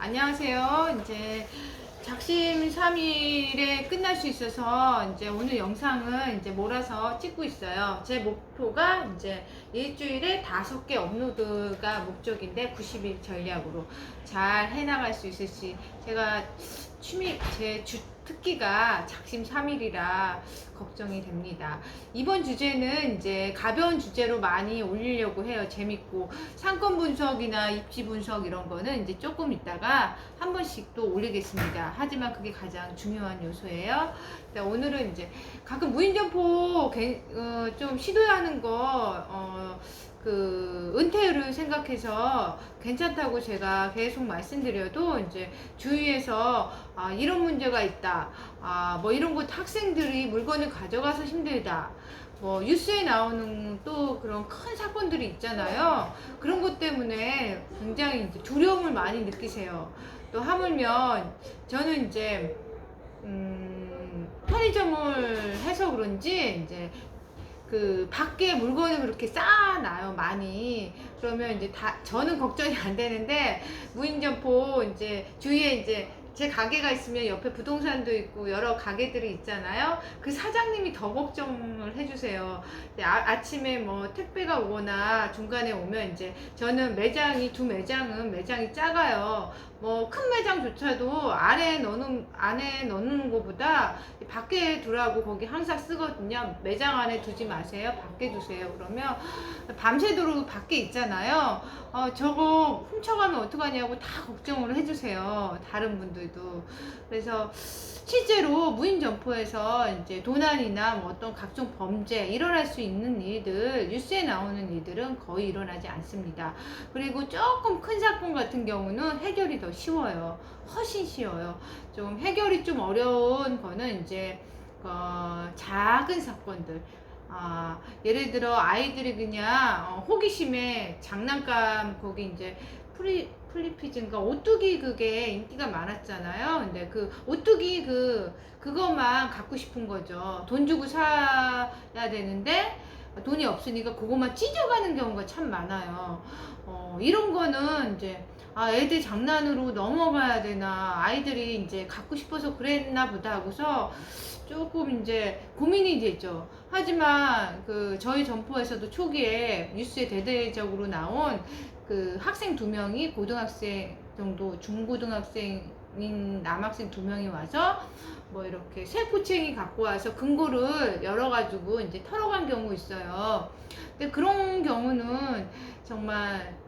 안녕하세요. 이제 작심 3일에 끝날 수 있어서 이제 오늘 영상을 이제 몰아서 찍고 있어요. 제 목표가 이제 일주일에 5개 업로드가 목적인데 90일 전략으로 잘 해나갈 수 있을지, 제가 제 특기가 작심 3일이라 걱정이 됩니다. 이번 주제는 이제 가벼운 주제로 많이 올리려고 해요. 재밌고 상권 분석이나 입지 분석 이런 거는 이제 조금 있다가 한 번씩 또 올리겠습니다. 하지만 그게 가장 중요한 요소예요. 오늘은 이제 가끔 무인점포 좀 시도하는 거 은퇴를 생각해서 괜찮다고 제가 계속 말씀드려도 이제 주위에서 이런 문제가 있다, 뭐 이런 것 학생들이 물건을 가져가서 힘들다, 뭐 뉴스에 나오는 또 그런 큰 사건들이 있잖아요. 그런 것 때문에 굉장히 이제 두려움을 많이 느끼세요. 또 하물며 저는 이제 편의점을 해서 그런지 이제 밖에 물건을 그렇게 쌓아놔요, 많이. 그러면 이제 저는 걱정이 안 되는데, 무인점포 이제 주위에 이제 제 가게가 있으면 옆에 부동산도 있고 여러 가게들이 있잖아요. 그 사장님이 더 걱정을 해주세요. 아침에 뭐 택배가 오거나 중간에 오면 이제 저는 두 매장은 매장이 작아요. 뭐 큰 매장조차도 안에 넣는 것보다 밖에 두라고 거기 항상 쓰거든요. 매장 안에 두지 마세요, 밖에 두세요. 그러면 밤새도록 밖에 있잖아요. 저거 훔쳐가면 어떡하냐고 다 걱정을 해주세요, 다른 분들도. 그래서 실제로 무인 점포에서 이제 도난이나 뭐 어떤 각종 범죄 일어날 수 있는 일들, 뉴스에 나오는 일들은 거의 일어나지 않습니다. 그리고 조금 큰 사건 같은 경우는 해결이 더 쉬워요. 훨씬 쉬워요. 좀 해결이 좀 어려운 거는 이제 작은 사건들. 예를 들어 아이들이 그냥 호기심에 장난감, 거기 이제 플리피즈인가 오뚜기, 그게 인기가 많았잖아요. 근데 그 오뚜기 그것만 갖고 싶은 거죠. 돈 주고 사야 되는데 돈이 없으니까 그것만 찢어가는 경우가 참 많아요. 이런 거는 이제 애들 장난으로 넘어가야 되나, 아이들이 이제 갖고 싶어서 그랬나 보다 하고서 조금 이제 고민이 되죠. 하지만 저희 점포에서도 초기에 뉴스에 대대적으로 나온 학생 2명이, 고등학생 정도, 중고등학생인 남학생 2명이 와서 뭐 이렇게 쇠꼬챙이 갖고 와서 금고를 열어가지고 이제 털어간 경우 있어요. 근데 그런 경우는 정말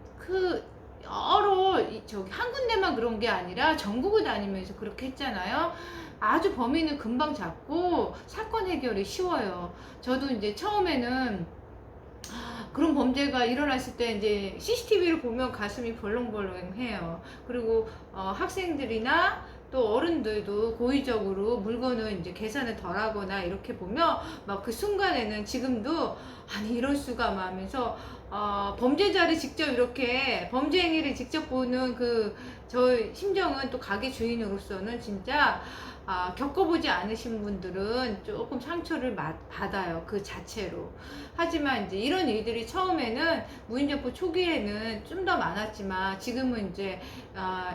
저기 한 군데만 그런 게 아니라 전국을 다니면서 그렇게 했잖아요. 아주 범인을 금방 잡고 사건 해결이 쉬워요. 저도 이제 처음에는 그런 범죄가 일어났을 때 이제 CCTV를 보면 가슴이 벌렁벌렁해요. 그리고 학생들이나 또 어른들도 고의적으로 물건을 이제 계산을 덜 하거나 이렇게 보면 막 그 순간에는 지금도 아니 이럴 수가 막 하면서 범죄자를 직접 이렇게 범죄 행위를 직접 보는 저 심정은, 또 가게 주인으로서는 진짜 겪어보지 않으신 분들은 조금 상처를 받아요, 그 자체로. 하지만 이제 이런 일들이 처음에는 무인점포 초기에는 좀 더 많았지만 지금은 이제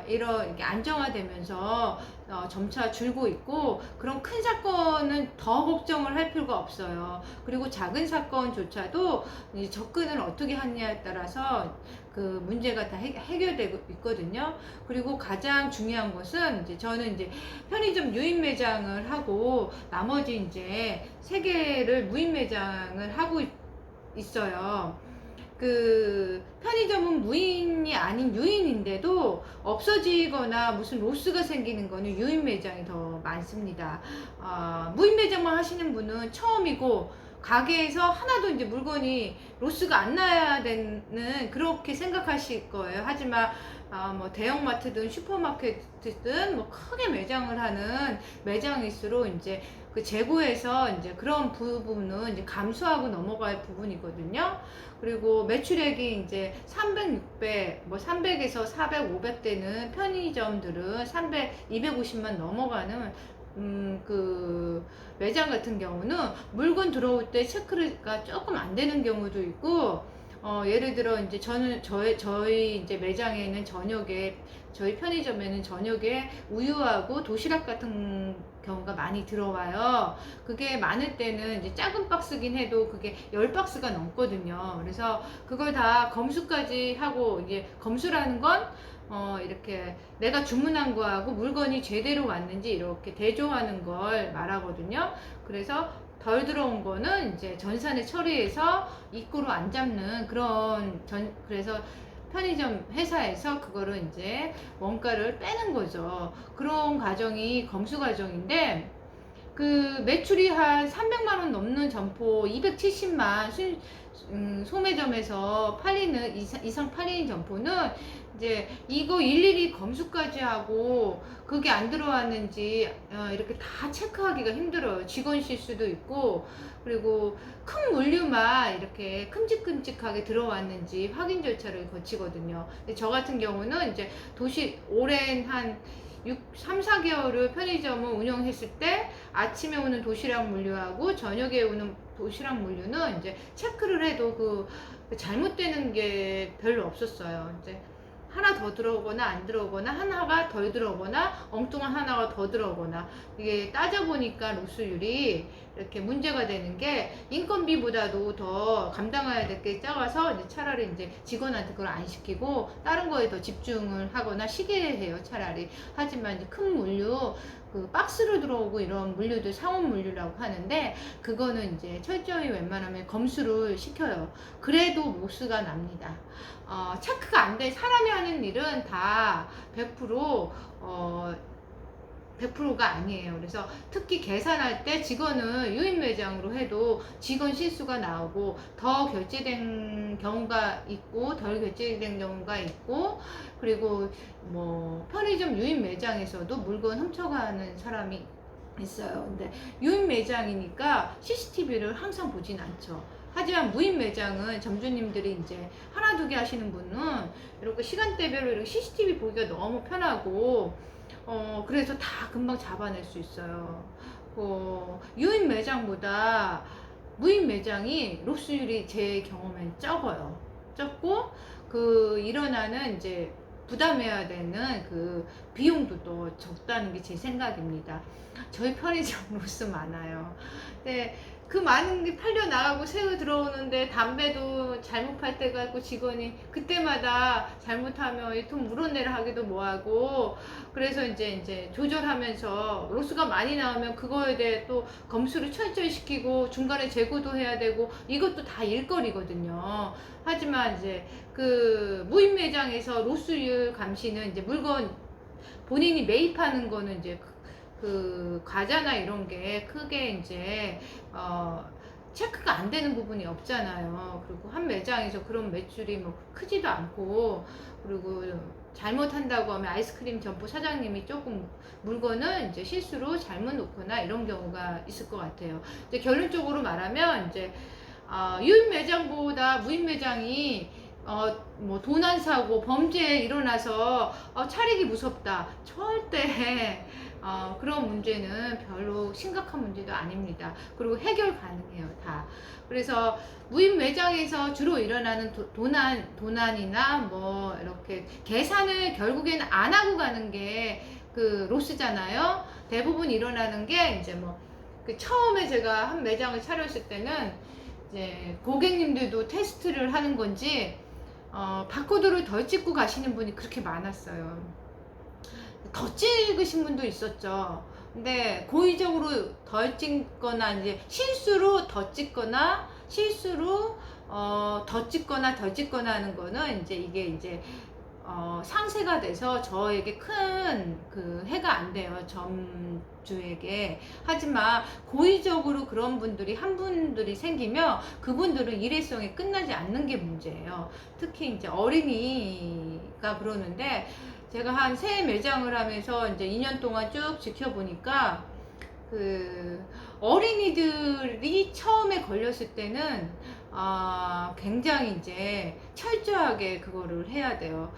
이렇게 안정화되면서 점차 줄고 있고, 그런 큰 사건은 더 걱정을 할 필요가 없어요. 그리고 작은 사건조차도 이제 접근을 어떻게 하느냐에 따라서 문제가 다 해결되고 있거든요. 그리고 가장 중요한 것은 이제 저는 이제 편의점 유인 매장을 하고 나머지 이제 3개를 무인 매장을 하고 있어요. 편의점은 무인이 아닌 유인인데도 없어지거나 무슨 로스가 생기는 거는 유인 매장이 더 많습니다. 무인 매장만 하시는 분은 처음이고, 가게에서 하나도 이제 물건이 로스가 안 나야 되는, 그렇게 생각하실 거예요. 하지만 뭐 대형마트든 슈퍼마켓이든 뭐 크게 매장을 하는 매장일수록 이제 재고에서 이제 그런 부분은 이제 감수하고 넘어갈 부분이거든요. 그리고 매출액이 이제 300, 600, 뭐 300에서 400, 500대는 편의점들은 300, 250만 넘어가는 매장 같은 경우는 물건 들어올 때 체크가 조금 안 되는 경우도 있고, 예를 들어 이제 저희 이제 매장에는 저녁에, 저희 편의점에는 저녁에 우유하고 도시락 같은 경우가 많이 들어와요. 그게 많을 때는 이제 작은 박스긴 해도 그게 10박스가 넘거든요. 그래서 그걸 다 검수까지 하고, 이제 검수라는 건 이렇게 내가 주문한 거하고 물건이 제대로 왔는지 이렇게 대조하는 걸 말하거든요. 그래서 덜 들어온 거는 이제 전산에 처리해서 입구로 안 잡는 그런 그래서 편의점 회사에서 그거를 이제 원가를 빼는 거죠. 그런 과정이 검수 과정인데, 그 매출이 한 300만 원 넘는 점포 270만 소매점에서 팔리는 이상 팔리는 점포는 이제 이거 일일이 검수까지 하고 그게 안 들어왔는지 이렇게 다 체크하기가 힘들어요. 직원 실수도 있고, 그리고 큰 물류만 이렇게 큼직큼직하게 들어왔는지 확인 절차를 거치거든요. 근데 저 같은 경우는 이제 오랜 한 3, 4개월을 편의점을 운영했을 때 아침에 오는 도시락 물류하고 저녁에 오는 도시락 물류는 이제 체크를 해도 그 잘못되는 게 별로 없었어요. 이제 하나 더 들어오거나 안 들어오거나, 하나가 덜 들어오거나, 엉뚱한 하나가 더 들어오거나, 이게 따져보니까 로스율이 이렇게 문제가 되는 게, 인건비보다도 더 감당해야 될 게 작아서 이제 차라리 이제 직원한테 그걸 안 시키고 다른 거에 더 집중을 하거나 쉬게 해요, 차라리. 하지만 이제 큰 물류, 그 박스로 들어오고 이런 물류들 상온 물류라고 하는데, 그거는 이제 철저히 웬만하면 검수를 시켜요. 그래도 로스가 납니다. 체크가 안 돼. 사람이 하는 일은 다 100%가 아니에요. 그래서 특히 계산할 때 직원을 유인 매장으로 해도 직원 실수가 나오고 더 결제된 경우가 있고 덜 결제된 경우가 있고, 그리고 뭐 편의점 유인 매장에서도 물건 훔쳐가는 사람이 있어요. 근데 유인 매장이니까 CCTV를 항상 보진 않죠. 하지만 무인 매장은 점주님들이 이제 하나 두 개 하시는 분은 이렇게 시간대별로 이렇게 CCTV 보기가 너무 편하고, 그래서 다 금방 잡아낼 수 있어요. 유인 매장보다 무인 매장이 로스율이 제 경험엔 적어요. 적고, 일어나는 이제 부담해야 되는 그 비용도 또 적다는 게 제 생각입니다. 저희 편의점 로스 많아요. 근데 그 많은 게 팔려 나가고 새로 들어오는데 담배도 잘못 팔 때가 있고, 직원이 그때마다 잘못하면 이 돈 물어내라 하기도 뭐하고, 그래서 이제 조절하면서 로스가 많이 나오면 그거에 대해 또 검수를 철저히 시키고 중간에 재고도 해야 되고, 이것도 다 일거리거든요. 하지만 이제 그 무인 매장에서 로스율 감시는 이제 물건 본인이 매입하는 거는 이제 그 과자나 이런 게 크게 이제 체크가 안 되는 부분이 없잖아요. 그리고 한 매장에서 그런 매출이 뭐 크지도 않고, 그리고 잘못한다고 하면 아이스크림 점포 사장님이 조금 물건을 이제 실수로 잘못 놓거나 이런 경우가 있을 것 같아요. 이제 결론적으로 말하면 이제 유인 매장보다 무인 매장이 뭐 도난 사고 범죄 일어나서 차리기 무섭다, 절대 그런 문제는 별로 심각한 문제도 아닙니다. 그리고 해결 가능해요, 다. 그래서 무인 매장에서 주로 일어나는 도난이나 뭐 이렇게 계산을 결국에는 안 하고 가는 게 그 로스잖아요. 대부분 일어나는 게 이제 뭐 그 처음에 제가 한 매장을 차렸을 때는 이제 고객님들도 테스트를 하는 건지 바코드를 덜 찍고 가시는 분이 그렇게 많았어요. 더 찍으신 분도 있었죠. 근데 고의적으로 덜 찍거나 이제 실수로 더 찍거나 실수로 더 찍거나 덜 찍거나 하는 거는 이제 이게 이제 상세가 돼서 저에게 큰 그 해가 안 돼요, 점주에게. 하지만 고의적으로 그런 분들이 한 분들이 생기면 그분들은 일회성이 끝나지 않는 게 문제예요. 특히 이제 어린이가 그러는데, 제가 한 3매장을 하면서 이제 2년 동안 쭉 지켜보니까 그 어린이들이 처음에 걸렸을 때는 굉장히 이제 철저하게 그거를 해야 돼요.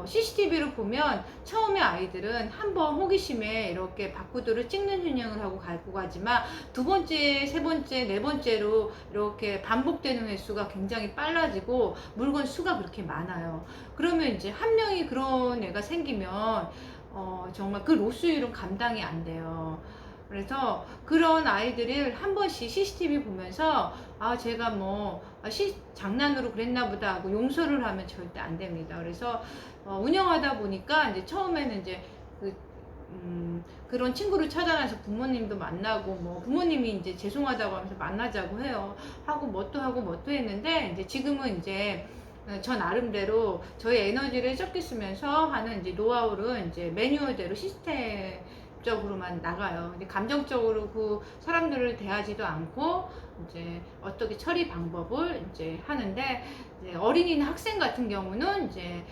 CCTV를 보면 처음에 아이들은 한번 호기심에 이렇게 바코드를 찍는 운영을 하고 갖고 가지만 두 번째, 세 번째, 네 번째로 이렇게 반복되는 횟수가 굉장히 빨라지고 물건 수가 그렇게 많아요. 그러면 이제 한 명이 그런 애가 생기면 정말 그 로스율은 감당이 안 돼요. 그래서 그런 아이들을 한 번씩 CCTV 보면서 제가 뭐 장난으로 그랬나 보다 하고 용서를 하면 절대 안 됩니다. 그래서 운영하다 보니까 이제 처음에는 이제 그런 친구를 찾아놔서 부모님도 만나고 뭐 부모님이 이제 죄송하다고 하면서 만나자고 해요. 하고 뭣도 했는데 이제 지금은 이제 저 나름대로 저희 에너지를 적게 쓰면서 하는 이제 노하우를 이제 매뉴얼대로 시스템적으로만 나가요. 근데 감정적으로 그 사람들을 대하지도 않고 이제 어떻게 처리 방법을 이제 하는데, 이제 어린이나 학생 같은 경우는 이제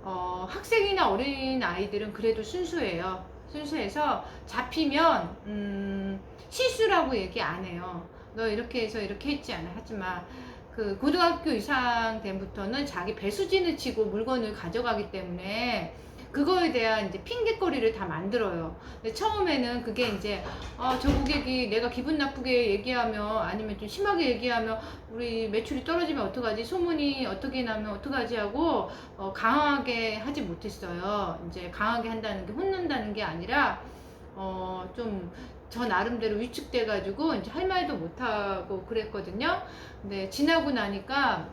학생이나 어린 아이들은 그래도 순수해요. 순수해서 잡히면 실수라고 얘기 안 해요. 너 이렇게 해서 이렇게 했지 않아. 하지만 그 고등학교 이상 때부터는 자기 배수진을 치고 물건을 가져가기 때문에 그거에 대한 이제 핑계거리를 다 만들어요. 근데 처음에는 그게 이제 저 고객이 내가 기분 나쁘게 얘기하면 아니면 좀 심하게 얘기하면 우리 매출이 떨어지면 어떡하지, 소문이 어떻게 나면 어떡하지 하고 강하게 하지 못했어요. 이제 강하게 한다는 게 혼난다는 게 아니라 좀 저 나름대로 위축돼 가지고 이제 할 말도 못 하고 그랬거든요. 근데 지나고 나니까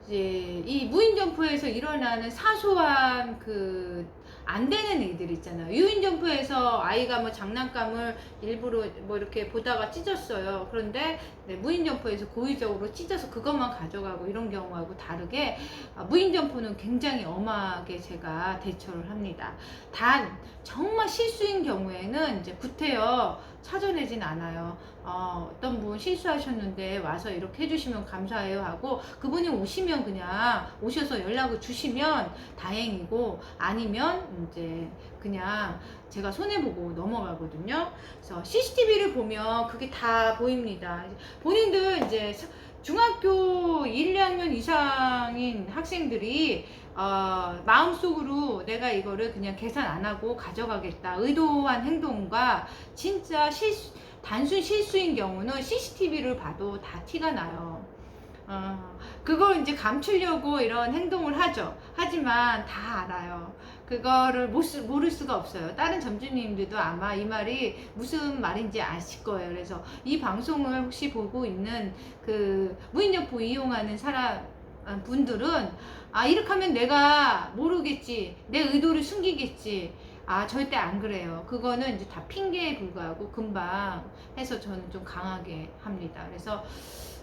이제 이 무인점포에서 일어나는 사소한 안 되는 일들 있잖아요. 유인점포에서 아이가 뭐 장난감을 일부러 뭐 이렇게 보다가 찢었어요. 그런데 무인점포에서 고의적으로 찢어서 그것만 가져가고 이런 경우하고 다르게 무인점포는 굉장히 엄하게 제가 대처를 합니다. 단 정말 실수인 경우에는 이제 구태여 찾아내진 않아요. 어떤 분 실수하셨는데 와서 이렇게 해주시면 감사해요 하고 그분이 오시면 그냥 오셔서 연락을 주시면 다행이고, 아니면 이제 그냥 제가 손해보고 넘어가거든요. 그래서 CCTV를 보면 그게 다 보입니다. 본인들 이제 중학교 1, 2학년 이상인 학생들이 마음속으로 내가 이거를 그냥 계산 안 하고 가져가겠다 의도한 행동과 진짜 단순 실수인 경우는 CCTV를 봐도 다 티가 나요. 그걸 이제 감추려고 이런 행동을 하죠. 하지만 다 알아요. 그거를 모를 수가 없어요. 다른 점주님들도 아마 이 말이 무슨 말인지 아실 거예요. 그래서 이 방송을 혹시 보고 있는 그 무인점포 이용하는 분들은 이렇게 하면 내가 모르겠지, 내 의도를 숨기겠지. 절대 안 그래요. 그거는 이제 다 핑계에 불과하고 금방 해서 저는 좀 강하게 합니다. 그래서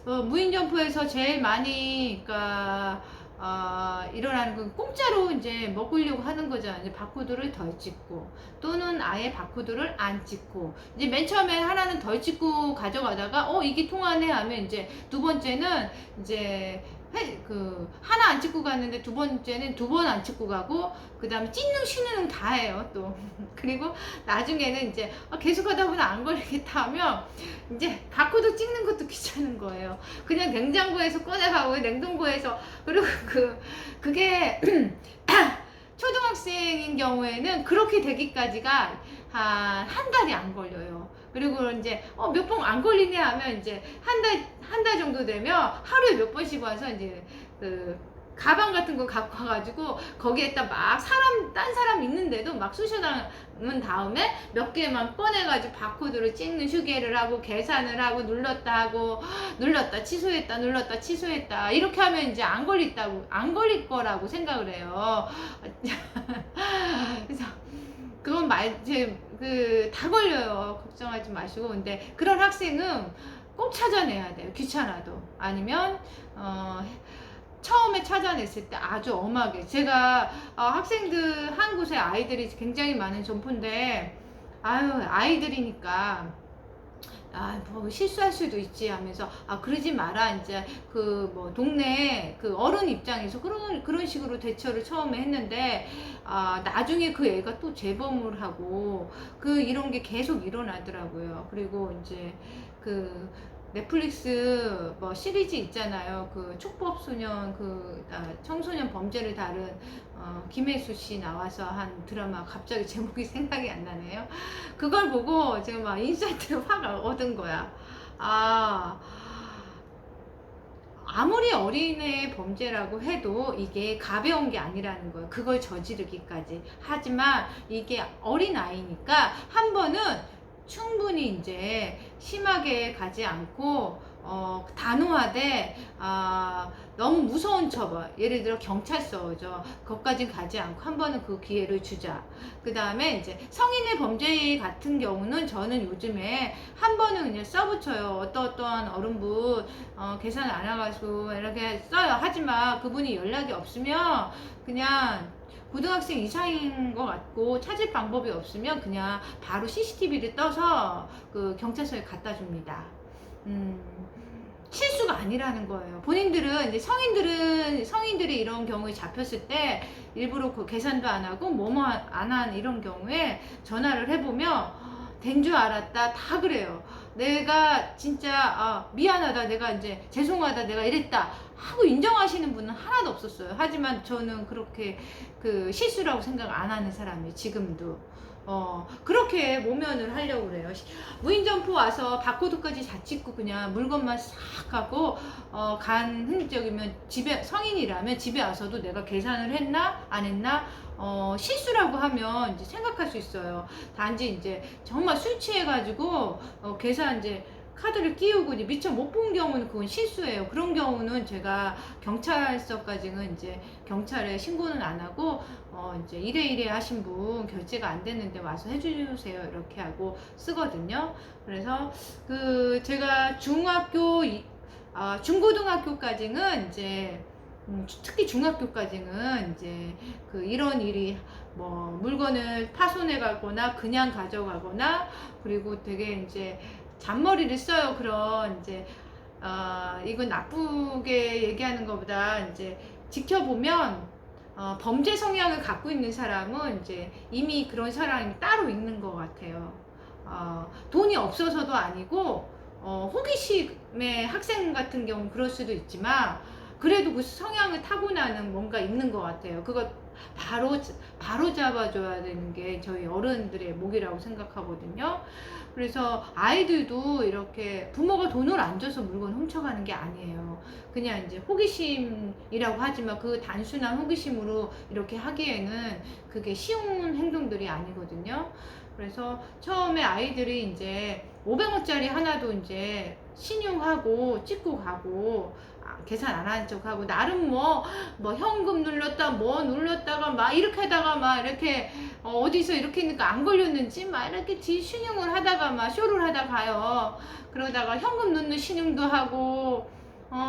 무인점포에서 제일 많이 일어나는 건 공짜로 이제 먹으려고 하는 거잖아요. 이제 바코드를 덜 찍고 또는 아예 바코드를 안 찍고, 이제 맨 처음에 하나는 덜 찍고 가져가다가 이게 통하네 하면 이제 두 번째는 이제 하나 안 찍고 갔는데 두 번째는 두 번 안 찍고 가고, 그 다음에 찢는 쉬는 다 해요 또. 그리고 나중에는 이제 계속 하다 보면 안 걸리겠다 하면 이제 바코드 찍는 것도 귀찮은 거예요. 그냥 냉장고에서 꺼내가고 냉동고에서. 그리고 그게 초등학생인 경우에는 그렇게 되기까지가 한 달이 안 걸려요. 그리고 이제 몇 번 안 걸리네 하면 이제 한 달 정도 되면 하루에 몇 번씩 와서 이제 가방 같은 거 갖고 와가지고 거기에다 막 딴 사람 있는데도 막 쑤셔담은 다음에 몇 개만 꺼내가지고 바코드를 찍는 휴게를 하고 계산을 하고 눌렀다 하고 눌렀다 취소했다 눌렀다 취소했다 이렇게 하면 이제 안 걸릴 거라고 생각을 해요. 그래서 그건 다 걸려요. 걱정하지 마시고. 근데 그런 학생은 꼭 찾아내야 돼요. 귀찮아도. 아니면 처음에 찾아냈을 때 아주 엄하게, 제가 학생들 한 곳에 아이들이 굉장히 많은 점포인데 아이들이니까 뭐 실수할 수도 있지 하면서 그러지 마라, 이제 뭐 동네 어른 입장에서 그런 식으로 대처를 처음에 했는데 나중에 그 애가 또 재범을 하고 이런 게 계속 일어나더라고요. 그리고 이제 넷플릭스 뭐 시리즈 있잖아요. 그 촉법소년 청소년 범죄를 다룬 김혜수 씨 나와서 한 드라마, 갑자기 제목이 생각이 안 나네요. 그걸 보고 제가 막 인사이트를 확 얻은 거야. 아, 아무리 어린애의 범죄라고 해도 이게 가벼운 게 아니라는 거예요. 그걸 저지르기까지. 하지만 이게 어린아이니까 한 번은 충분히 이제 심하게 가지 않고 단호하되 너무 무서운 처벌, 예를 들어 경찰서죠. 그것까진 가지 않고 한 번은 그 기회를 주자. 그 다음에 이제 성인의 범죄 같은 경우는 저는 요즘에 한 번은 그냥 써붙여요. 어떠한 어른분 계산 안 와가지고 이렇게 써요. 하지만 그분이 연락이 없으면 그냥 고등학생 이상인 것 같고 찾을 방법이 없으면 그냥 바로 CCTV를 떠서 그 경찰서에 갖다 줍니다. 실수가 아니라는 거예요. 본인들은 이제 성인들이 이런 경우에 잡혔을 때 일부러 그 계산도 안 하고 뭐뭐 안 한 이런 경우에 전화를 해보면 된 줄 알았다 다 그래요. 내가 진짜 미안하다, 내가 이제 죄송하다, 내가 이랬다 하고 인정하시는 분은 하나도 없었어요. 하지만 저는 그렇게 그 실수라고 생각 안 하는 사람이에요. 지금도 그렇게 모면을 하려고 그래요. 무인점포 와서 바코드까지 다 찍고 그냥 물건만 싹 하고 간 흔적이면 집에, 성인이라면 집에 와서도 내가 계산을 했나 안 했나 실수라고 하면 이제 생각할 수 있어요. 단지 이제 정말 술 취해가지고 계산 이제 카드를 끼우고 이제 미처 못 본 경우는 그건 실수예요. 그런 경우는 제가 경찰서까지는 이제 경찰에 신고는 안 하고 이제 이래 하신 분 결제가 안 됐는데 와서 해주세요 이렇게 하고 쓰거든요. 그래서 그 제가 중고등학교까지는 이제 특히 중학교까지는 이제 그 이런 일이 뭐 물건을 파손해 가거나 그냥 가져가거나 그리고 되게 이제 잔머리를 써요. 그런 이제 이건 나쁘게 얘기하는 것보다 이제 지켜보면 범죄 성향을 갖고 있는 사람은 이제 이미 그런 사람이 따로 있는 것 같아요. 돈이 없어서도 아니고 호기심의 학생 같은 경우 그럴 수도 있지만 그래도 그 성향을 타고나는 뭔가 있는 것 같아요. 그거 바로 잡아줘야 되는 게 저희 어른들의 몫이라고 생각하거든요. 그래서 아이들도 이렇게 부모가 돈을 안 줘서 물건 훔쳐가는 게 아니에요. 그냥 이제 호기심이라고 하지만 그 단순한 호기심으로 이렇게 하기에는 그게 쉬운 행동들이 아니거든요. 그래서 처음에 아이들이 이제 500원짜리 하나도 이제 신용하고 찍고 가고 계산 안 하는 척하고 나름 뭐 현금 눌렀다 뭐 눌렀다가 막 이렇게 하다가 막 이렇게 어디서 이렇게 했니까 안 걸렸는지 막 이렇게 신용을 하다가 막 쇼를 하다 가요. 그러다가 현금 넣는 신용도 하고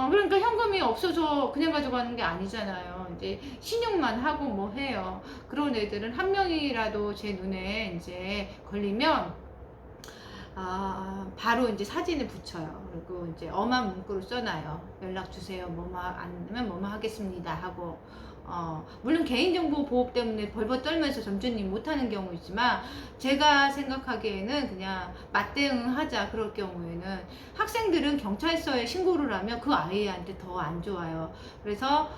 그러니까 현금이 없어서 그냥 가져가는 게 아니잖아요. 이제 신용만 하고 뭐 해요. 그런 애들은 한 명이라도 제 눈에 이제 걸리면 바로 이제 사진을 붙여요. 그리고 이제 엄한 문구를 써놔요. 연락 주세요. 뭐뭐 안 되면 뭐뭐 하겠습니다 하고 물론 개인정보 보호 때문에 벌벌 떨면서 점주님 못하는 경우 있지만 제가 생각하기에는 그냥 맞대응하자. 그럴 경우에는 학생들은 경찰서에 신고를 하면 그 아이한테 더 안 좋아요. 그래서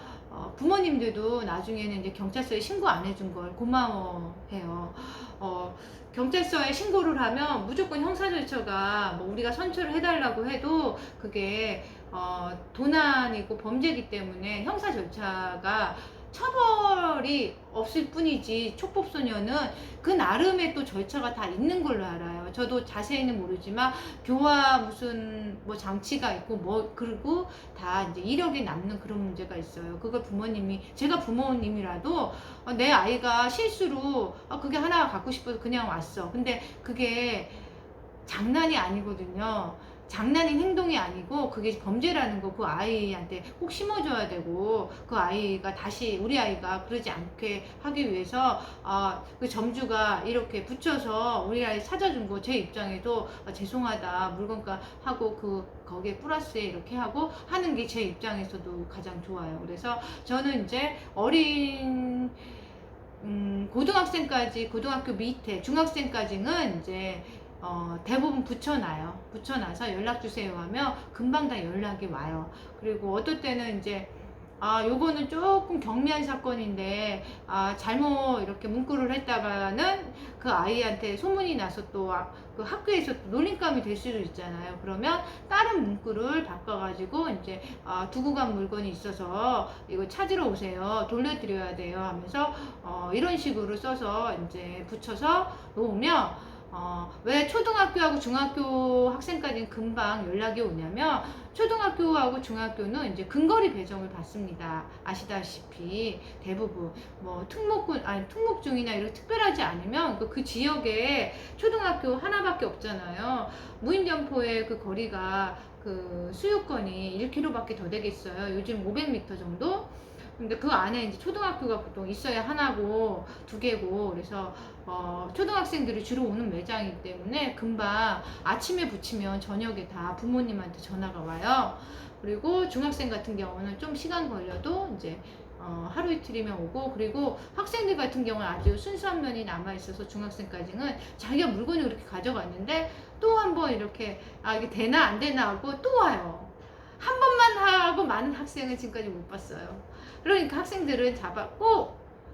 부모님들도 나중에는 이제 경찰서에 신고 안 해준 걸 고마워해요. 경찰서에 신고를 하면 무조건 형사 절차가 뭐 우리가 선처를 해달라고 해도 그게 도난이고 범죄이기 때문에 형사 절차가 처벌이 없을 뿐이지 촉법소년은 그 나름의 또 절차가 다 있는 걸로 알아요. 저도 자세히는 모르지만 교화 무슨 뭐 장치가 있고 뭐 그리고 다 이제 이력에 남는 그런 문제가 있어요. 그걸 제가 부모님이라도 내 아이가 실수로 그게 하나 갖고 싶어서 그냥 왔어. 근데 그게 장난이 아니거든요. 장난인 행동이 아니고 그게 범죄라는 거 그 아이한테 꼭 심어줘야 되고 그 아이가 다시 우리 아이가 그러지 않게 하기 위해서 그 점주가 이렇게 붙여서 우리 아이 찾아준 거 제 입장에도 죄송하다 물건가 하고 거기에 플러스에 이렇게 하고 하는 게 제 입장에서도 가장 좋아요. 그래서 저는 이제 고등학교 밑에 중학생까지는 이제 대부분 붙여놔요. 붙여놔서 연락 주세요 하면 금방 다 연락이 와요. 그리고 어떨 때는 이제 요거는 조금 경미한 사건인데, 잘못 이렇게 문구를 했다가는 그 아이한테 소문이 나서 또 그 학교에서 또 놀림감이 될 수도 있잖아요. 그러면 다른 문구를 바꿔가지고 이제 두고 간 물건이 있어서 이거 찾으러 오세요. 돌려드려야 돼요. 하면서 이런 식으로 써서 이제 붙여서 놓으면 왜 초등학교하고 중학교 학생까지는 금방 연락이 오냐면, 초등학교하고 중학교는 이제 근거리 배정을 받습니다. 아시다시피 대부분 뭐 특목군 아니 특목중이나 이렇게 특별하지 않으면 그 지역에 초등학교 하나밖에 없잖아요. 무인점포의 그 거리가 그 수유권이 1km밖에 더 되겠어요. 요즘 500m 정도. 근데 그 안에 이제 초등학교가 보통 있어야 하나고 두 개고, 그래서 초등학생들이 주로 오는 매장이기 때문에 금방 아침에 붙이면 저녁에 다 부모님한테 전화가 와요. 그리고 중학생 같은 경우는 좀 시간 걸려도 이제 하루 이틀이면 오고, 그리고 학생들 같은 경우는 아주 순수한 면이 남아 있어서 중학생까지는 자기가 물건을 그렇게 가져갔는데 또 한번 이렇게 이게 되나 안 되나 하고 또 와요. 한 번만 하고 많은 학생은 지금까지 못 봤어요. 그러니까 학생들은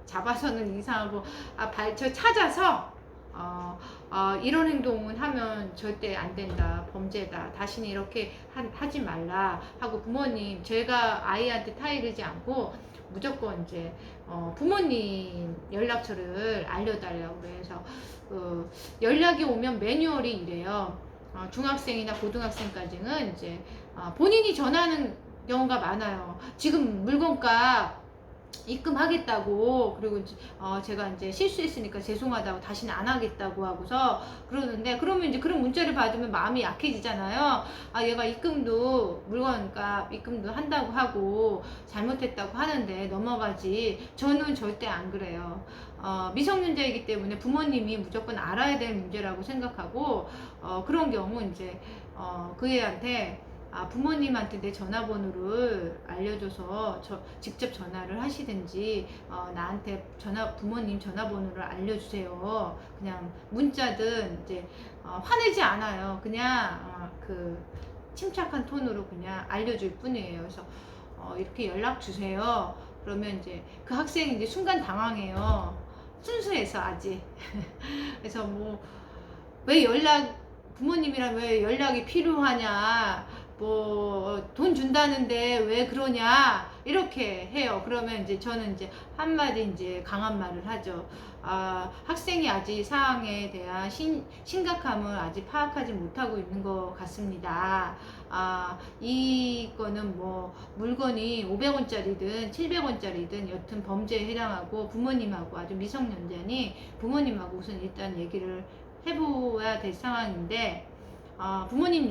잡아서는 이상하고, 발쳐 찾아서 이런 행동은 하면 절대 안 된다, 범죄다, 다시는 이렇게 하지 말라 하고, 부모님, 제가 아이한테 타이르지 않고 무조건 이제 부모님 연락처를 알려달라고 그래서 연락이 오면 매뉴얼이 이래요. 중학생이나 고등학생까지는 이제 본인이 전화하는 경우가 많아요. 지금 물건값 입금하겠다고, 그리고 제가 이제 실수했으니까 죄송하다고 다시는 안 하겠다고 하고서 그러는데, 그러면 이제 그런 문자를 받으면 마음이 약해지잖아요. 얘가 입금도 물건값 입금도 한다고 하고 잘못했다고 하는데 넘어가지. 저는 절대 안 그래요. 미성년자이기 때문에 부모님이 무조건 알아야 될 문제라고 생각하고, 그런 경우 이제 그 애한테 부모님한테 내 전화번호를 알려줘서 직접 전화를 하시든지, 나한테 부모님 전화번호를 알려주세요. 그냥 문자든 이제 화내지 않아요. 그냥 그 침착한 톤으로 그냥 알려줄 뿐이에요. 그래서 이렇게 연락 주세요. 그러면 이제 그 학생이 이제 순간 당황해요. 순수해서 아직. 그래서 뭐 왜 부모님이랑 왜 연락이 필요하냐, 뭐 돈 준다는데 왜 그러냐, 이렇게 해요. 그러면 이제 저는 이제 한마디 이제 강한 말을 하죠. 학생이 아직 사항에 대한 심각함을 아직 파악하지 못하고 있는 것 같습니다. 이거는 뭐 물건이 500원짜리든 700원짜리든 여튼 범죄에 해당하고, 부모님하고 아주 미성년자니 부모님하고 우선 일단 얘기를 해보아야 될 상황인데, 부모님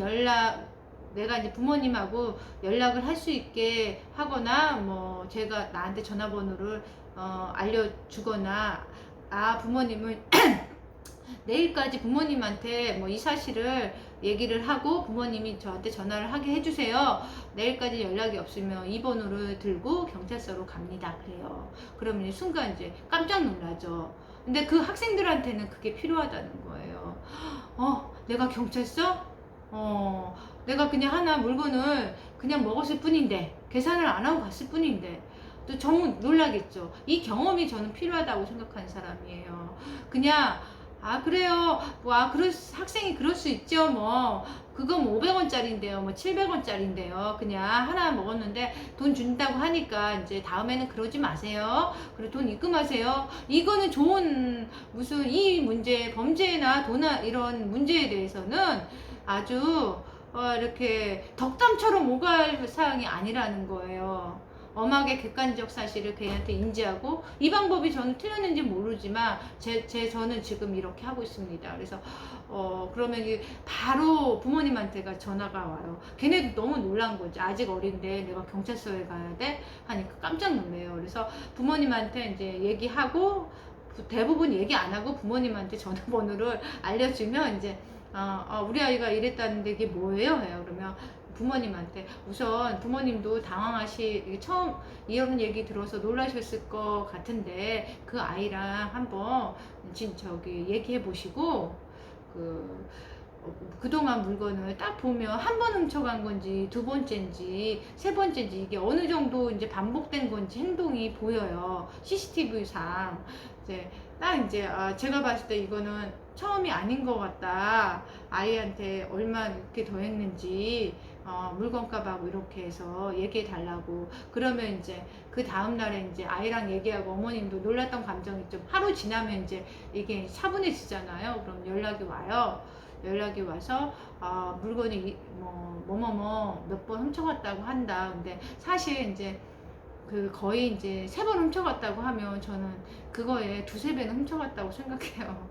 내가 이제 부모님하고 연락을 할 수 있게 하거나, 뭐 제가 나한테 전화번호를 알려주거나, 부모님은 내일까지 부모님한테 뭐 이 사실을 얘기를 하고 부모님이 저한테 전화를 하게 해주세요. 내일까지 연락이 없으면 이 번호를 들고 경찰서로 갑니다. 그래요. 그러면 순간 이제 깜짝 놀라죠. 근데 그 학생들한테는 그게 필요하다는 거예요. 내가 경찰서? 내가 그냥 하나 물건을 그냥 먹었을 뿐인데, 계산을 안 하고 갔을 뿐인데, 또 정말 놀라겠죠. 이 경험이 저는 필요하다고 생각하는 사람이에요. 그냥 그래요. 학생이 그럴 수 있죠. 뭐 그건 뭐 500원짜리인데요, 뭐 700원짜리인데요. 그냥 하나 먹었는데 돈 준다고 하니까 이제 다음에는 그러지 마세요. 그리고 돈 입금하세요. 이거는 좋은, 무슨 이 문제, 범죄나 도나 이런 문제에 대해서는 아주 이렇게 덕담처럼 오갈 사항이 아니라는 거예요. 엄하게 객관적 사실을 걔한테 인지하고, 이 방법이 저는 틀렸는지 모르지만 저는 지금 이렇게 하고 있습니다. 그래서 그러면 바로 부모님한테가 전화가 와요. 걔네도 너무 놀란 거지. 아직 어린데 내가 경찰서에 가야 돼 하니까 깜짝 놀래요. 그래서 부모님한테 이제 얘기하고, 대부분 얘기 안 하고 부모님한테 전화번호를 알려주면 이제 우리 아이가 이랬다는데 이게 뭐예요? 해요. 그러면 부모님한테, 우선 부모님도 처음 이런 얘기 들어서 놀라셨을 것 같은데 그 아이랑 한번 얘기해 보시고, 그동안 물건을 딱 보면 한 번 훔쳐간 건지 두 번째인지 세 번째인지 이게 어느 정도 이제 반복된 건지 행동이 보여요. CCTV상. 이제 딱 이제 제가 봤을 때 이거는 처음이 아닌 것 같다. 아이한테 얼마 이렇게 더 했는지 물건값하고 이렇게 해서 얘기해 달라고. 그러면 이제 그 다음날에 이제 아이랑 얘기하고 어머님도 놀랐던 감정이 좀 하루 지나면 이제 이게 차분해지잖아요. 그럼 연락이 와요. 연락이 와서 물건이 뭐뭐뭐 몇 번 훔쳐갔다고 한다. 근데 사실 이제 거의 이제 3번 훔쳐갔다고 하면 저는 그거에 두세 배는 훔쳐갔다고 생각해요.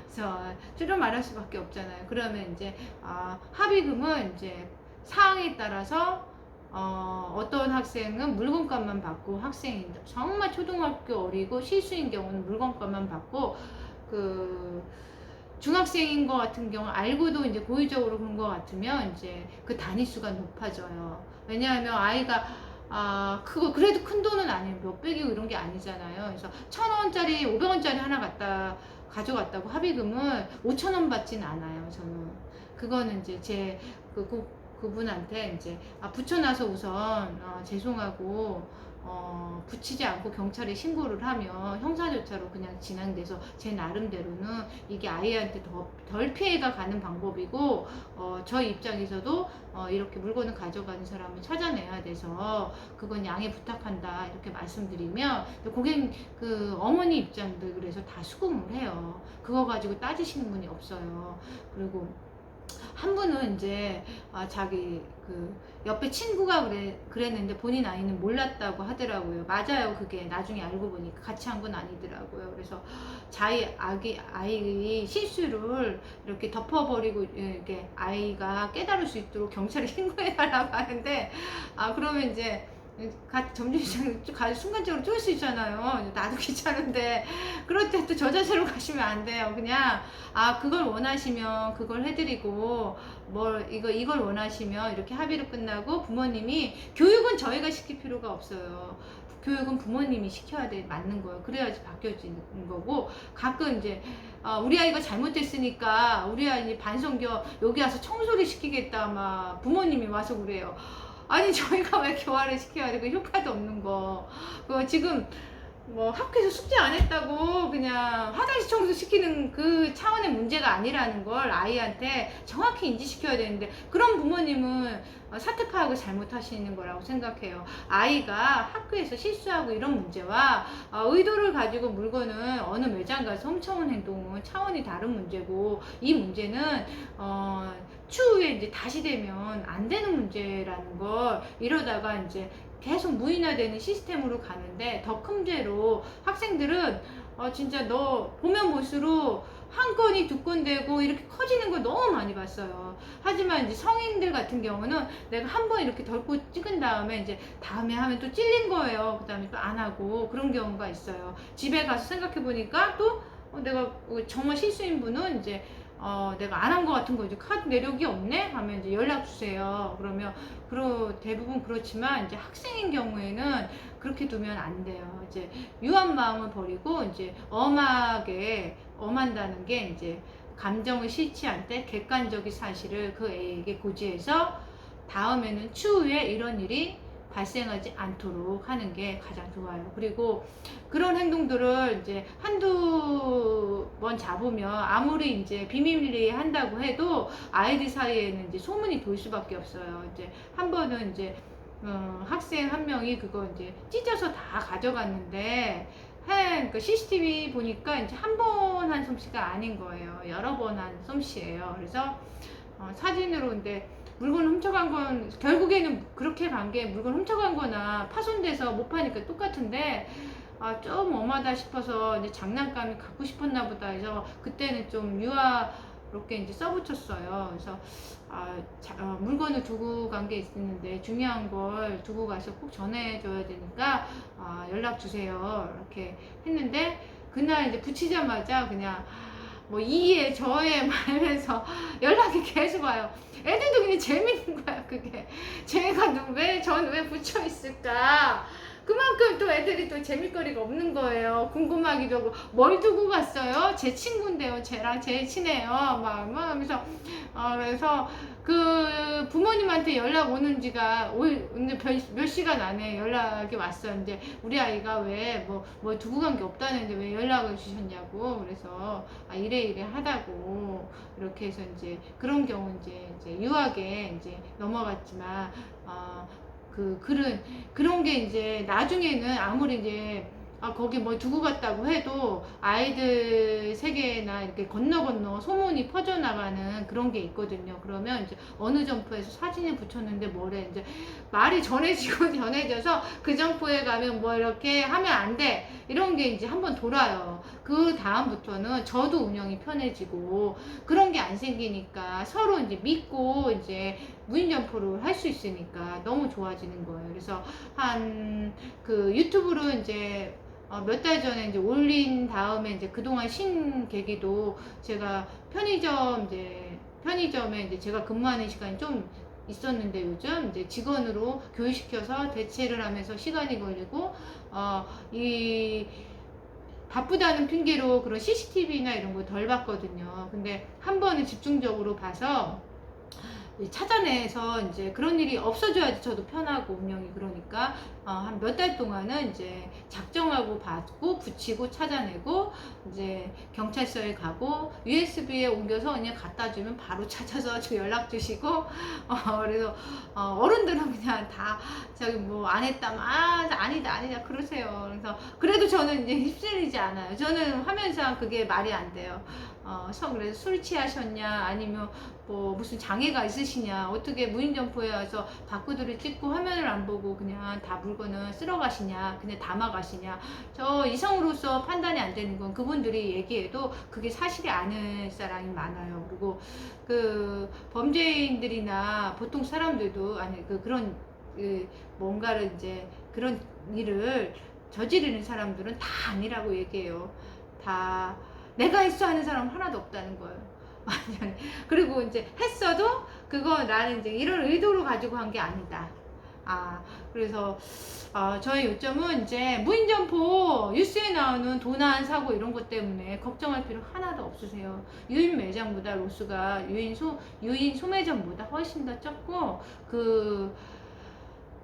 그래서 줄여 말할 수밖에 없잖아요. 그러면 이제 합의금은 이제 사항에 따라서 어떤 학생은 물건값만 받고, 학생이 정말 초등학교 어리고 실수인 경우는 물건값만 받고, 중학생인 것 같은 경우 알고도 이제 고의적으로 그런 것 같으면 이제 그 단위수가 높아져요. 왜냐하면 아이가 그래도 큰 돈은 아니에요. 몇백이고 이런 게 아니잖아요. 그래서 1,000원짜리 500원짜리 하나 가져갔다고 합의금을 5,000원 받진 않아요. 저는 그거는 이제 그분한테 이제 붙여놔서 우선 죄송하고 붙이지 않고 경찰에 신고를 하면 형사조차로 그냥 진행돼서 제 나름대로는 이게 아이한테 덜 피해가 가는 방법이고, 저 입장에서도 이렇게 물건을 가져가는 사람을 찾아내야 돼서 그건 양해 부탁한다 이렇게 말씀드리면, 고객 어머니 입장들 그래서 다 수긍을 해요. 그거 가지고 따지시는 분이 없어요. 그리고 한 분은 이제 자기 옆에 친구가 그랬는데 본인 아이는 몰랐다고 하더라고요. 맞아요. 그게 나중에 알고 보니까 같이 한 건 아니더라고요. 그래서 아이 실수를 이렇게 덮어버리고 이렇게 아이가 깨달을 수 있도록 경찰에 신고해달라고 하는데, 그러면 이제 점심시장 가서 순간적으로 쫄 수 있잖아요. 나도 귀찮은데 그럴 때 또 저 자세로 가시면 안 돼요. 그냥 그걸 원하시면 그걸 해드리고, 이걸 원하시면 이렇게 합의로 끝나고, 부모님이 교육은 저희가 시킬 필요가 없어요. 교육은 부모님이 시켜야 돼, 맞는 거예요. 그래야지 바뀌어지는 거고. 가끔 이제 우리 아이가 잘못했으니까 우리 아이 반성겨 여기 와서 청소를 시키겠다 막 부모님이 와서 그래요. 아니 저희가 왜 교화를 시켜야 돼? 그 효과도 없는 거. 지금 학교에서 숙제 안 했다고 그냥 화장실 청소 시키는 그 차원의 문제가 아니라는 걸 아이한테 정확히 인지시켜야 되는데, 그런 부모님은 사태 파악을 잘못하시는 거라고 생각해요. 아이가 학교에서 실수하고 이런 문제와 의도를 가지고 물건을 어느 매장 가서 훔쳐온 행동은 차원이 다른 문제고, 이 문제는 추후에 이제 다시 되면 안 되는 문제라는 걸, 이러다가 이제 계속 무인화되는 시스템으로 가는데, 더 큰 죄로 학생들은 진짜 너 보면 볼수록 한 건이 두 건 되고 이렇게 커지는 걸 너무 많이 봤어요. 하지만 이제 성인들 같은 경우는 내가 한 번 이렇게 덜고 찍은 다음에 이제 다음에 하면 또 찔린 거예요. 그 다음에 또 안 하고 그런 경우가 있어요. 집에 가서 생각해 보니까 또 내가 정말 실수인 분은 이제 내가 안 한 거 같은 거, 이제 카드 내력이 없네? 하면 이제 연락 주세요. 그러면, 대부분 그렇지만, 이제 학생인 경우에는 그렇게 두면 안 돼요. 이제 유한 마음을 버리고, 이제 엄한다는 게 이제 감정을 싫지 않대 객관적인 사실을 그 애에게 고지해서 다음에는 추후에 이런 일이 발생하지 않도록 하는 게 가장 좋아요. 그리고 그런 행동들을 이제 한두 번 잡으면 아무리 이제 비밀리에 한다고 해도 아이들 사이에는 이제 소문이 돌 수밖에 없어요. 이제 한 번은 이제 학생 한 명이 그거 이제 찢어서 다 가져갔는데, 그 CCTV 보니까 이제 한 번 한 솜씨가 아닌 거예요. 여러 번 한 솜씨예요. 그래서 사진으로 근데 물건 훔쳐간 건 결국에는 그렇게 간 게, 물건 훔쳐간 거나 파손돼서 못 파니까 똑같은데 좀 엄하다 싶어서 이제 장난감이 갖고 싶었나 보다 해서 그때는 좀 유아롭게 이제 써붙였어요. 그래서 물건을 두고 간 게 있는데 중요한 걸 두고 가서 꼭 전해줘야 되니까 연락 주세요 이렇게 했는데, 그날 이제 붙이자마자 그냥 이에 저에 말면서 연락이 계속 와요. 애들도 그냥 재밌는 거야. 그게 전 왜 붙여 있을까, 그만큼 또 애들이 또 재밌거리가 없는 거예요. 궁금하기도 하고, 뭘 두고 갔어요? 제 친구인데요. 쟤랑 제일 친해요. 막 하면서, 그래서 그 부모님한테 연락 오는 지가 이제 몇 시간 안에 연락이 왔어요. 이제 우리 아이가 왜 뭐 두고 간 게 없다는데 왜 연락을 주셨냐고. 그래서 이래 하다고 이렇게 해서 이제 그런 경우 이제 유학에 이제 넘어갔지만, 그 그런 게 이제 나중에는 아무리 이제 거기 뭐 두고 갔다고 해도 아이들 세계나 이렇게 건너 소문이 퍼져나가는 그런 게 있거든요. 그러면 이제 어느 점포에서 사진을 붙였는데 뭐래, 이제 말이 전해져서 그 점포에 가면 뭐 이렇게 하면 안 돼, 이런 게 이제 한번 돌아요. 그 다음부터는 저도 운영이 편해지고 그런 게 안 생기니까 서로 이제 믿고 이제 무인 점포를 할 수 있으니까 너무 좋아지는 거예요. 그래서 한 그 유튜브로 이제 몇 달 전에 이제 올린 다음에 이제 그동안 쉰 계기도, 제가 편의점에 이제 제가 근무하는 시간이 좀 있었는데 요즘 이제 직원으로 교육시켜서 대체를 하면서 시간이 걸리고, 이 바쁘다는 핑계로 그런 CCTV나 이런 거 덜 봤거든요. 근데 한 번은 집중적으로 봐서 찾아내서 이제 그런 일이 없어져야지 저도 편하고 운영이. 그러니까 한 몇 달 동안은 이제 작정하고 받고 붙이고 찾아내고 이제 경찰서에 가고 USB에 옮겨서 그냥 갖다 주면 바로 찾아서 저 연락 주시고, 그래서 어른들은 그냥 다 저기 뭐 안 했다면 아니다 그러세요. 그래서 그래도 저는 이제 휩쓸리지 않아요. 저는 화면상 그게 말이 안 돼요. 그래서 술 취하셨냐, 아니면 뭐 무슨 장애가 있으시냐, 어떻게 무인 점포에 와서 바코드를 찍고 화면을 안 보고 그냥 다 물건을 쓸어 가시냐, 그냥 담아 가시냐. 저 이성으로서 판단이 안 되는 건 그분들이 얘기해도 그게 사실이 아닐 사람이 많아요. 그리고 그 범죄인들이나 보통 사람들도 그런 뭔가를 이제 그런 일을 저지르는 사람들은 다 아니라고 얘기해요. 다 내가 했어 하는 사람 하나도 없다는 거예요. 완전히. 그리고 이제 했어도 그거 나는 이제 이런 의도로 가지고 한 게 아니다. 그래서 저의 요점은 이제 무인 점포 뉴스에 나오는 도난 사고 이런 것 때문에 걱정할 필요 하나도 없으세요. 유인 매장보다 로스가 유인 소매점보다 훨씬 더 적고,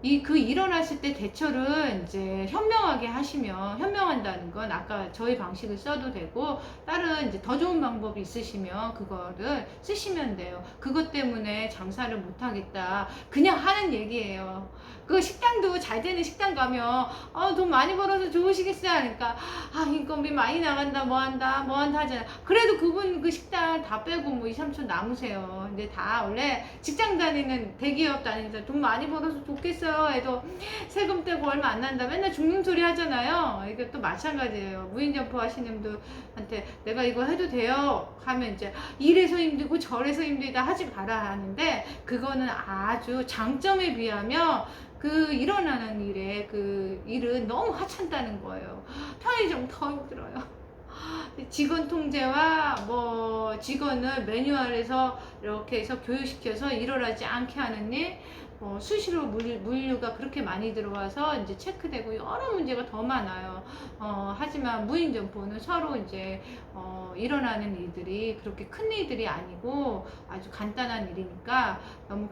일어났을 때 대처를 이제 현명한다는 건 아까 저희 방식을 써도 되고, 다른 이제 더 좋은 방법이 있으시면 그거를 쓰시면 돼요. 그것 때문에 장사를 못 하겠다 그냥 하는 얘기예요. 그 식당도 잘 되는 식당 가면 돈 많이 벌어서 좋으시겠어요 하니까 인건비 많이 나간다 뭐 한다 하잖아. 그래도 그분 그 식당 다 빼고 뭐 2, 3천 남으세요. 근데 다 원래 직장 다니는 대기업 다니면서 돈 많이 벌어서 좋겠어요 해도 세금 떼고 얼마 안 난다 맨날 죽는 소리 하잖아요. 이게 또 마찬가지예요. 무인 점포 하시는 분들한테 내가 이거 해도 돼요 하면 이제 이래서 힘들고 저래서 힘들다 하지 마라 하는데, 그거는 아주 장점에 비하면 일어나는 일은 너무 하찮다는 거예요. 편의점 더 힘들어요. 직원 통제와 직원을 매뉴얼에서 이렇게 해서 교육시켜서 일어나지 않게 하는 일, 수시로 물류가 그렇게 많이 들어와서 이제 체크되고 여러 문제가 더 많아요. 하지만 무인 점포는 서로 이제 일어나는 일들이 그렇게 큰 일들이 아니고 아주 간단한 일이니까 너무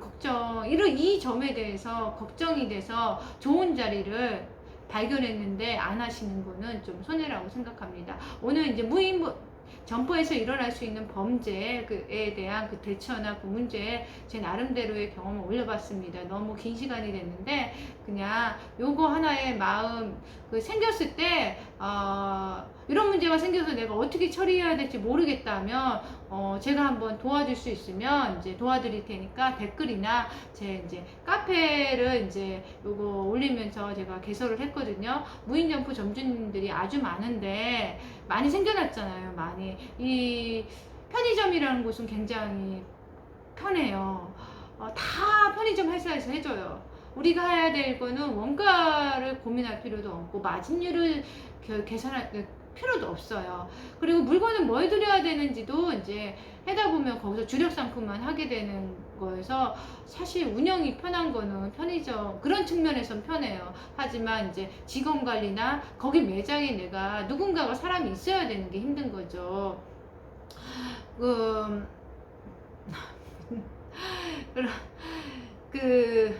이 점에 대해서 걱정이 돼서 좋은 자리를 발견했는데 안 하시는 거는 좀 손해라고 생각합니다. 오늘 이제 무인 점포에서 일어날 수 있는 범죄에 대한 대처나 그 문제에 제 나름대로의 경험을 올려봤습니다. 너무 긴 시간이 됐는데 그냥 요거 하나의 마음 생겼을 때 이런 문제가 생겨서 내가 어떻게 처리해야 될지 모르겠다면 제가 한번 도와줄 수 있으면 이제 도와드릴 테니까 댓글이나 제 이제 카페를 이제 요거 올리면서 제가 개설을 했거든요. 무인 점포 점주님들이 아주 많은데 많이 생겨났잖아요. 많이. 이 편의점이라는 곳은 굉장히 편해요. 다 편의점 회사에서 해줘요. 우리가 해야 될 거는 원가를 고민할 필요도 없고 마진율을 계산할 필요도 없어요. 그리고 물건은 뭘 드려야 되는지도 이제 하다 보면 거기서 주력 상품만 하게 되는 거여서 사실 운영이 편한 거는 편의점 그런 측면에선 편해요. 하지만 이제 직원 관리나 거기 매장에 내가 누군가가 사람이 있어야 되는 게 힘든 거죠. 그, 그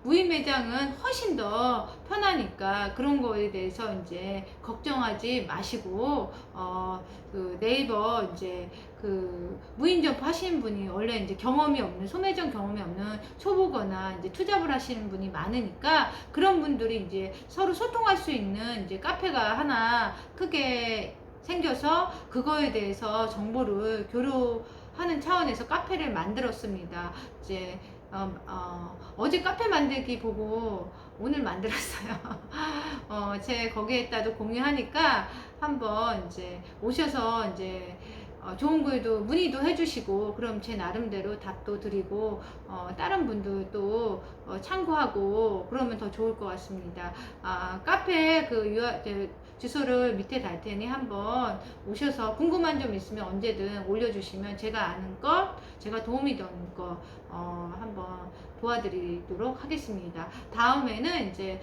무인 매장은 훨씬 더 편하니까 그런 거에 대해서 이제 걱정하지 마시고 그 네이버 이제 그 무인점포 하시는 분이 원래 이제 경험이 없는 소매점 경험이 없는 초보거나 이제 투잡을 하시는 분이 많으니까 그런 분들이 이제 서로 소통할 수 있는 이제 카페가 하나 크게 생겨서 그거에 대해서 정보를 교류하는 차원에서 카페를 만들었습니다. 이제 어제 카페 만들기 보고 오늘 만들었어요. 제 거기에다도 공유하니까 한번 이제 오셔서 이제 좋은 글도 문의도 해주시고 그럼 제 나름대로 답도 드리고 다른 분들도 참고하고 그러면 더 좋을 것 같습니다. 카페 주소를 밑에 달 테니 한번 오셔서 궁금한 점 있으면 언제든 올려주시면 제가 아는 것, 제가 도움이 되는 것 한번 도와드리도록 하겠습니다. 다음에는 이제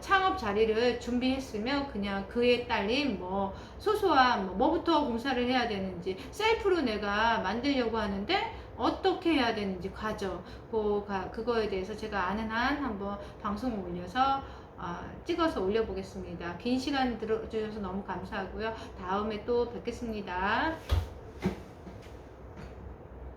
창업 자리를 준비했으면 그냥 그에 딸린 뭐 소소한 뭐부터 공사를 해야 되는지 셀프로 내가 만들려고 하는데 어떻게 해야 되는지 과정 그거에 대해서 제가 아는 한 한번 방송을 올려서 찍어서 올려보겠습니다. 긴 시간 들어주셔서 너무 감사하고요. 다음에 또 뵙겠습니다.